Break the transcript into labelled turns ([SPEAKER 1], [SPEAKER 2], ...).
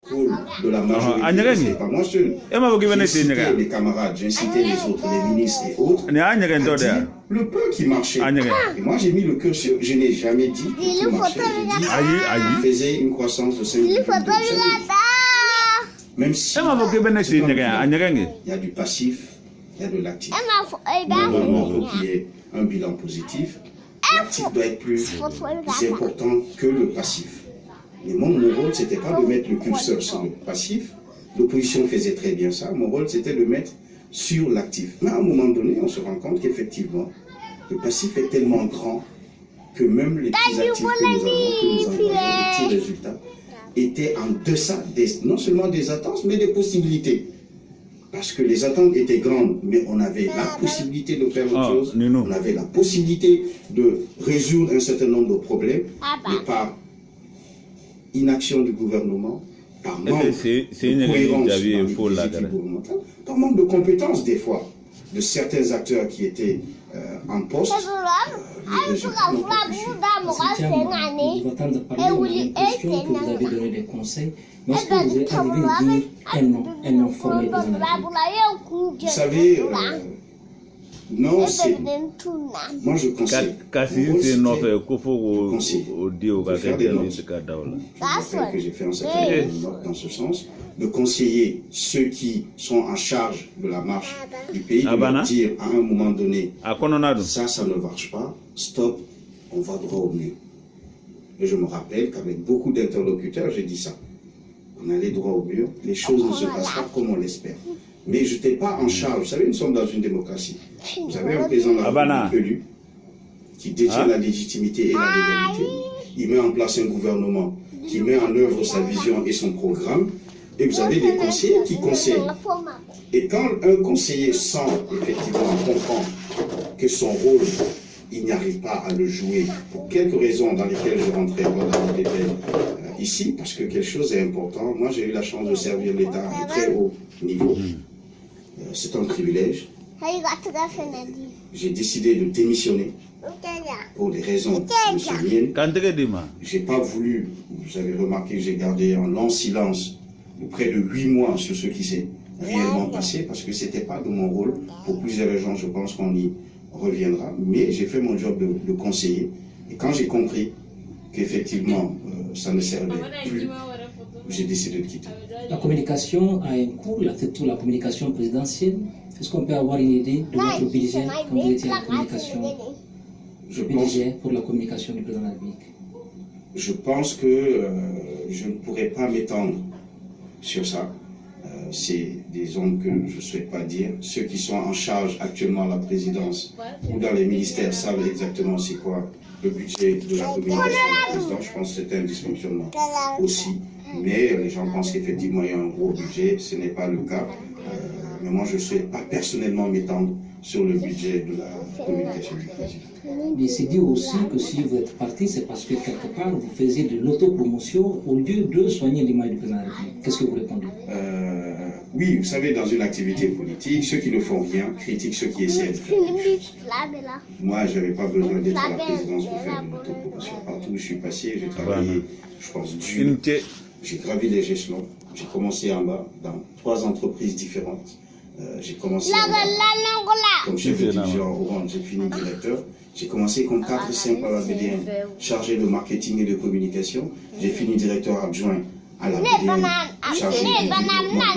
[SPEAKER 1] pôle de la majorité, ce n'est pas moi seul. J'ai cité mes camarades, j'ai cité les autres, les ministres et autres, à dire le peu qui marchait. Et moi, j'ai mis le curseur, je n'ai jamais dit que tout marchait, j'ai dit qu'il faisait une croissance de 5%. Même si il y a du passif, il y a de l'actif. Normalement, pour qu'il y ait un bilan positif, l'actif doit être plus important que le passif. Mais mon rôle, ce n'était pas de mettre le curseur sur le passif. L'opposition faisait très bien ça. Mon rôle, c'était de mettre sur l'actif. Mais à un moment donné, on se rend compte qu'effectivement, le passif est tellement grand que même les petits actifs que nous avons, les petits résultats, étaient en deçà non seulement des attentes, mais des possibilités. Parce que les attentes étaient grandes, mais on avait la possibilité de faire autre chose. On avait la possibilité de résoudre un certain nombre de problèmes, mais par inaction du gouvernement, par manque de cohérence dans les politiques gouvernementales, par manque de compétences des fois de certains acteurs qui étaient en poste. Les résultats n'ont pas pu suivre.
[SPEAKER 2] Vous entendre parler, on a l'impression que vous avez donné des conseils, mais est-ce que vous êtes arrivé à dire un nom formel?
[SPEAKER 1] Vous savez, non, c'est... Moi, je conseille. Que j'ai fait un certain nombre dans ce sens, de conseiller ceux qui sont en charge de la marche du pays, de leur dire à un moment donné, ça ne marche pas, stop, on va droit au mur. Et je me rappelle qu'avec beaucoup d'interlocuteurs, j'ai dit ça. On allait droit au mur, les choses ne se passent pas comme on l'espère. Mais je n'étais pas en charge. Vous savez, nous sommes dans une démocratie. Vous avez un président de la République élu qui détient la légitimité et la légalité. Il met en place un gouvernement qui met en œuvre sa vision et son programme. Et vous avez des conseillers qui conseillent. Et quand un conseiller sent, effectivement, comprend que son rôle, il n'y arrive pas à le jouer, pour quelques raisons dans lesquelles je rentrerai pas dans les détails ici, parce que quelque chose est important. Moi, j'ai eu la chance de servir l'État à un très haut niveau. C'est un privilège. J'ai décidé de démissionner pour des raisons qui me sont miennes. Je n'ai pas voulu, vous avez remarqué que j'ai gardé un long silence de près de 8 mois sur ce qui s'est réellement passé, parce que ce n'était pas de mon rôle. Pour plusieurs raisons, je pense qu'on y reviendra. Mais j'ai fait mon job de conseiller. Et quand j'ai compris qu'effectivement, ça ne servait plus, j'ai décidé de quitter.
[SPEAKER 2] La communication a un coût, surtout la communication présidentielle. Est-ce qu'on peut avoir une idée de votre budget quand vous étiez à la communication? Budget pour la communication du président de la République.
[SPEAKER 1] Je pense que je ne pourrais pas m'étendre sur ça. C'est des zones que je ne souhaite pas dire. Ceux qui sont en charge actuellement à la présidence ou dans les ministères savent exactement c'est quoi le budget de la communication du président. Je pense que c'est un dysfonctionnement aussi. Mais les gens pensent qu'effectivement il y a un gros budget. Ce n'est pas le cas. Mais moi je ne souhaite pas personnellement m'étendre sur le budget de la communication du président.
[SPEAKER 2] Mais c'est dit aussi que si vous êtes parti, c'est parce que quelque part vous faisiez de l'autopromotion au lieu de soigner l'image du président de la République. Qu'est-ce que vous répondez?
[SPEAKER 1] Oui, vous savez, dans une activité politique, ceux qui ne font rien critiquent ceux qui essaient de faire quelque chose. Moi, je n'avais pas besoin d'être à la présidence pour faire de l'autopromotion. Partout où je suis passé, j'ai travaillé, je pense, dur. J'ai gravi les échelons. J'ai commencé en bas, dans 3 entreprises différentes. J'ai commencé comme chef de division en Orange, j'ai fini directeur. J'ai commencé comme 4-5 à la BDN, chargé de marketing et de communication. J'ai fini directeur adjoint à la BDN, chargé du marketing et de la communication.